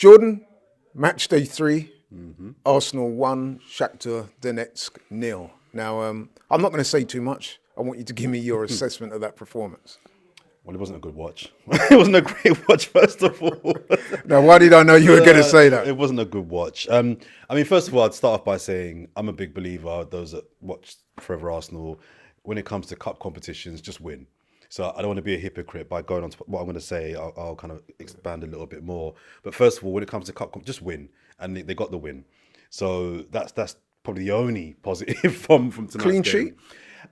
Jordan, match day 3, Arsenal 1, Shakhtar Donetsk 0. Now, I'm not going to say too much. I want you to give me your assessment of that performance. Well, it wasn't a good watch. It wasn't a great watch, first of all. Now, why did I know you were going to say that? It wasn't a good watch. I mean, first of all, I'd start off by saying I'm a big believer, those that watch Forever Arsenal, when it comes to cup competitions, just win. So I don't want to be a hypocrite by going on to what I'm going to say. I'll kind of expand a little bit more. But first of all, when it comes to cup, just win. And they got the win. So that's probably the only positive from tonight's Clean game. sheet?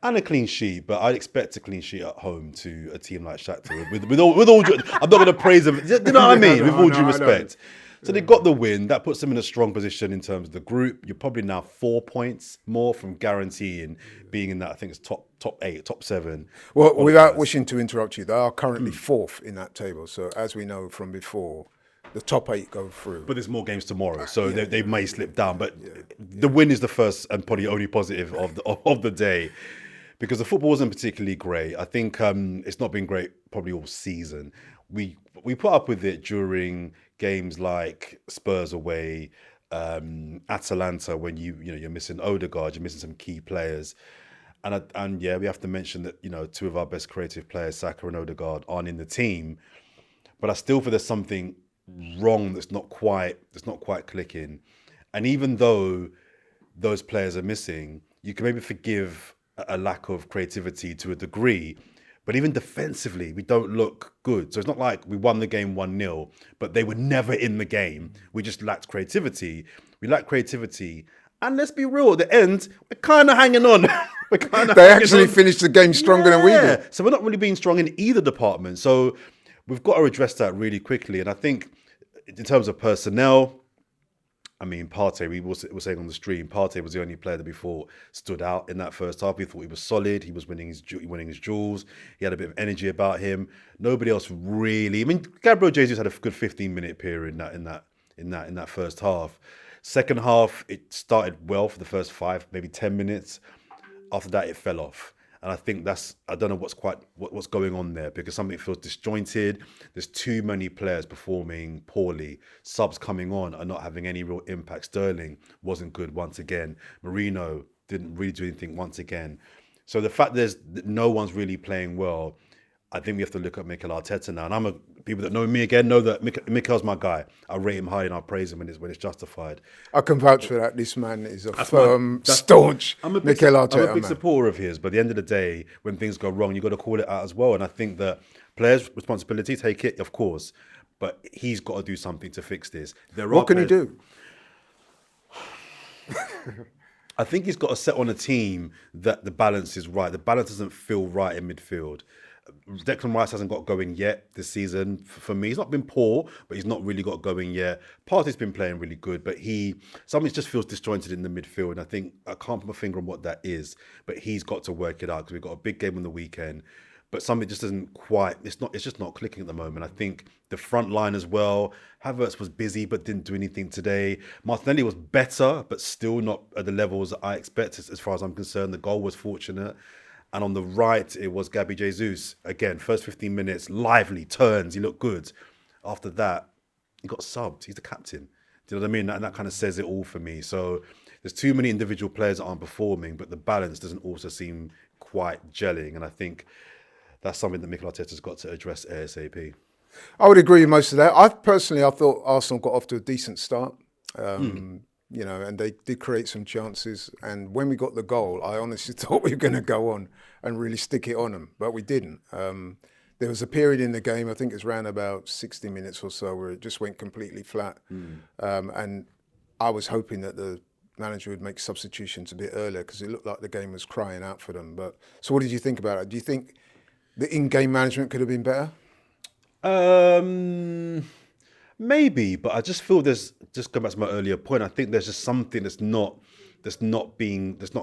And a clean sheet, but I'd expect a clean sheet at home to a team like Shakhtar. With all due, I'm not going to praise them. You know what I mean? With all due respect. So they got the win. That puts them in a strong position in terms of the group. You're probably now 4 points more from guaranteeing being in that. I think it's top 8, top 7. Well, without wishing to interrupt you, they are currently 4th in that table. So as we know from before, the top 8 go through. But there's more games tomorrow, so they may slip down. But the win is the first and probably only positive of the day. Because the football wasn't particularly great. I think it's not been great probably all season. We put up with it during games like Spurs away, Atalanta when you're missing Odegaard, you're missing some key players, and we have to mention that 2 of our best creative players, Saka and Odegaard, aren't in the team. But I still feel there's something wrong that's not quite clicking. And even though those players are missing, you can maybe forgive a lack of creativity to a degree, but even defensively we don't look good. So it's not like we won the game 1-0 but they were never in the game. We just lacked creativity. And let's be real, at the end we're kind of hanging on. They actually finished the game stronger than we did. So we're not really being strong in either department. So we've got to address that really quickly. And I think in terms of personnel, I mean, Partey, we were saying on the stream, Partey was the only player that we thought stood out in that first half. We thought he was solid. He was winning his duels. He had a bit of energy about him. Nobody else really. I mean, Gabriel Jesus had a good 15-minute period in that first half. Second half, it started well for the first 5, maybe 10 minutes. After that, it fell off. And I think I don't know what's going on there, because something feels disjointed. There's too many players performing poorly. Subs coming on are not having any real impact. Sterling wasn't good once again. Marino didn't really do anything once again. So the fact that no one's really playing well, I think we have to look at Mikel Arteta now. And people that know me again know that Mikel's my guy. I rate him high and I praise him when it's justified. I can vouch for that. This man is a firm, staunch Mikel Arteta. I'm a big supporter of his, but at the end of the day, when things go wrong, you've got to call it out as well. And I think that players' responsibility, take it, of course, but he's got to do something to fix this. What can he do? I think he's got to set on a team that the balance is right. The balance doesn't feel right in midfield. Declan Rice hasn't got going yet this season. For me, he's not been poor, but he's not really got going yet. Partey's been playing really good, but something just feels disjointed in the midfield. And I think I can't put my finger on what that is, but he's got to work it out, because we've got a big game on the weekend. But something just doesn't quite. It's just not clicking at the moment. I think the front line as well. Havertz was busy but didn't do anything today. Martinelli was better, but still not at the levels that I expect as far as I'm concerned. The goal was fortunate. And on the right, it was Gabi Jesus. Again, first 15 minutes, lively, turns, he looked good. After that, he got subbed. He's the captain. Do you know what I mean? And that kind of says it all for me. So there's too many individual players that aren't performing, but the balance doesn't also seem quite gelling. And I think that's something that Mikel Arteta's got to address ASAP. I would agree with most of that. I thought Arsenal got off to a decent start. And they did create some chances. And when we got the goal, I honestly thought we were going to go on and really stick it on them, but we didn't. There was a period in the game, I think it was around about 60 minutes or so, where it just went completely flat. And I was hoping that the manager would make substitutions a bit earlier, because it looked like the game was crying out for them. So what did you think about it? Do you think the in-game management could have been better? Maybe, but I just feel just going back to my earlier point, I think there's just something that's not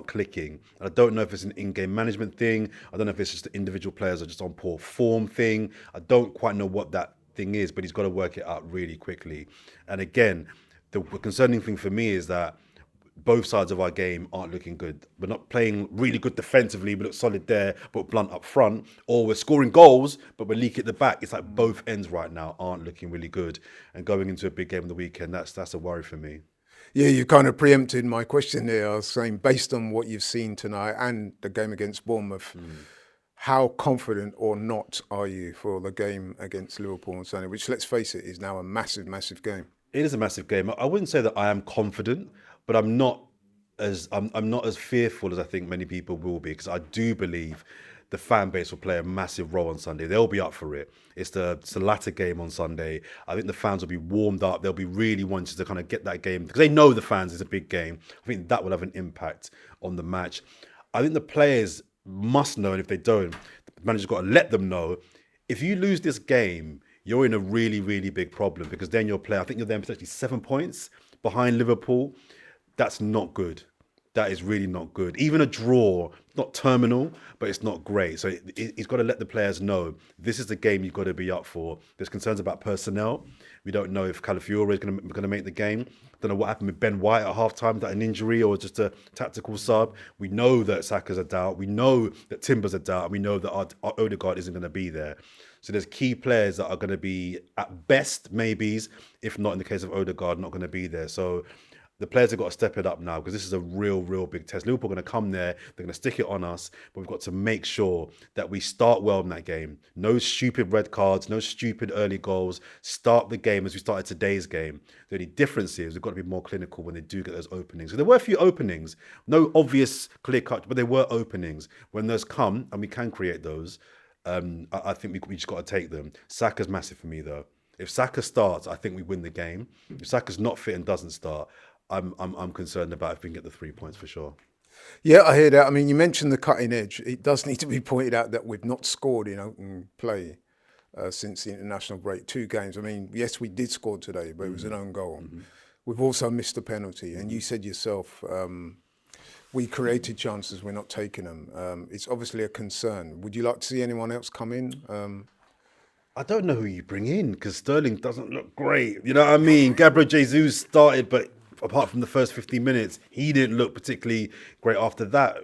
clicking. And I don't know if it's an in-game management thing. I don't know if it's just the individual players are just on poor form thing. I don't quite know what that thing is, but he's got to work it out really quickly. And again, the concerning thing for me is that both sides of our game aren't looking good. We're not playing really good defensively, we look solid there, but blunt up front, or we're scoring goals, but we're leaking at the back. It's like both ends right now aren't looking really good. And going into a big game on the weekend, that's a worry for me. Yeah, you kind of preempted my question there. I was saying, based on what you've seen tonight and the game against Bournemouth, how confident or not are you for the game against Liverpool on Sunday, which, let's face it, is now a massive, massive game? It is a massive game. I wouldn't say that I am confident, but I'm not as fearful as I think many people will be, because I do believe the fan base will play a massive role on Sunday. They'll be up for it. It's the latter game on Sunday. I think the fans will be warmed up. They'll be really wanting to kind of get that game, because they know the fans is a big game. I think that will have an impact on the match. I think the players must know, and if they don't, the manager's got to let them know. If you lose this game, you're in a really, really big problem, because then you'll play, I think you're then potentially 7 points behind Liverpool. That's not good. That is really not good. Even a draw, not terminal, but it's not great. So he's got to let the players know this is the game you've got to be up for. There's concerns about personnel. We don't know if Calafiore is going to make the game. Don't know what happened with Ben White at halftime, that an injury or just a tactical sub. We know that Saka's a doubt. We know that Timber's a doubt. And we know that our Odegaard isn't going to be there. So there's key players that are going to be at best maybes, if not in the case of Odegaard, not going to be there. So the players have got to step it up now, because this is a real, real big test. Liverpool are going to come there. They're going to stick it on us. But we've got to make sure that we start well in that game. No stupid red cards, no stupid early goals. Start the game as we started today's game. The only difference is we've got to be more clinical when they do get those openings. So there were a few openings. No obvious clear cut, but there were openings. When those come, and we can create those, I think we just got to take them. Saka's massive for me, though. If Saka starts, I think we win the game. If Saka's not fit and doesn't start, I'm concerned about if we can get the 3 points for sure. Yeah, I hear that. I mean, you mentioned the cutting edge. It does need to be pointed out that we've not scored in open play since the international break. 2 games. I mean, yes, we did score today, but it was an own goal. We've also missed a penalty. And you said yourself, we created chances, we're not taking them. It's obviously a concern. Would you like to see anyone else come in? I don't know who you bring in, because Sterling doesn't look great. You know what I mean? Gabriel Jesus started, but apart from the first 15 minutes, he didn't look particularly great after that.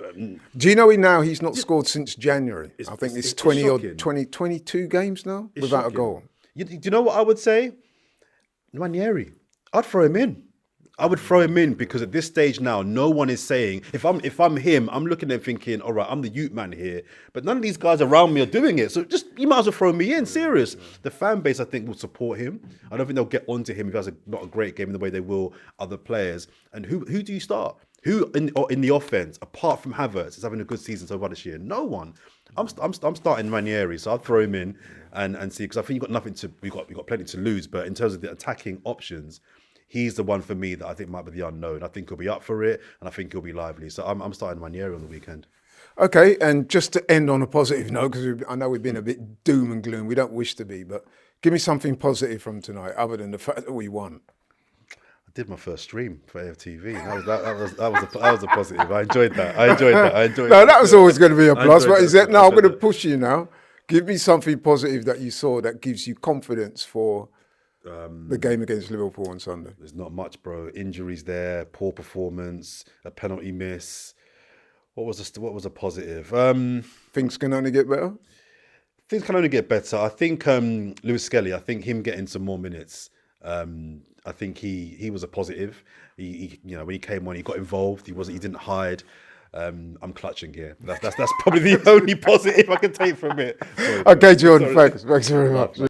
Do you know he's not scored since January? I think it's 22 games now without a goal. Do you know what I would say? Nwaneri. I'd throw him in. I would throw him in, because at this stage now, no one is saying, if I'm him, I'm looking at him thinking, all right, I'm the youth man here, but none of these guys around me are doing it. So you might as well throw me in, serious. The fan base, I think, will support him. I don't think they'll get onto him if he has not a great game in the way they will other players. And who do you start? Who in the offense, apart from Havertz, is having a good season so far this year? No one. I'm starting Nwaneri, so I'd throw him in and see, because I think we've got plenty to lose, but in terms of the attacking options, he's the one for me that I think might be the unknown. I think he'll be up for it, and I think he'll be lively. So I'm starting Nwaneri on the weekend. Okay, and just to end on a positive note, because I know we've been a bit doom and gloom. We don't wish to be, but give me something positive from tonight, other than the fact that we won. I did my first stream for AFTV. That was a positive. I enjoyed that. No, that was always going to be a plus. What is that? No, I'm going to push you now. Give me something positive that you saw that gives you confidence for the game against Liverpool on Sunday. There's not much, bro. Injuries there, poor performance, a penalty miss. What was a positive? Things can only get better. Things can only get better. I think Lewis Skelly. I think him getting some more minutes. I think he was a positive. He when he came on, he got involved. He didn't hide. I'm clutching here. That's probably the only positive I can take from it. Sorry, okay, John. Thanks very much.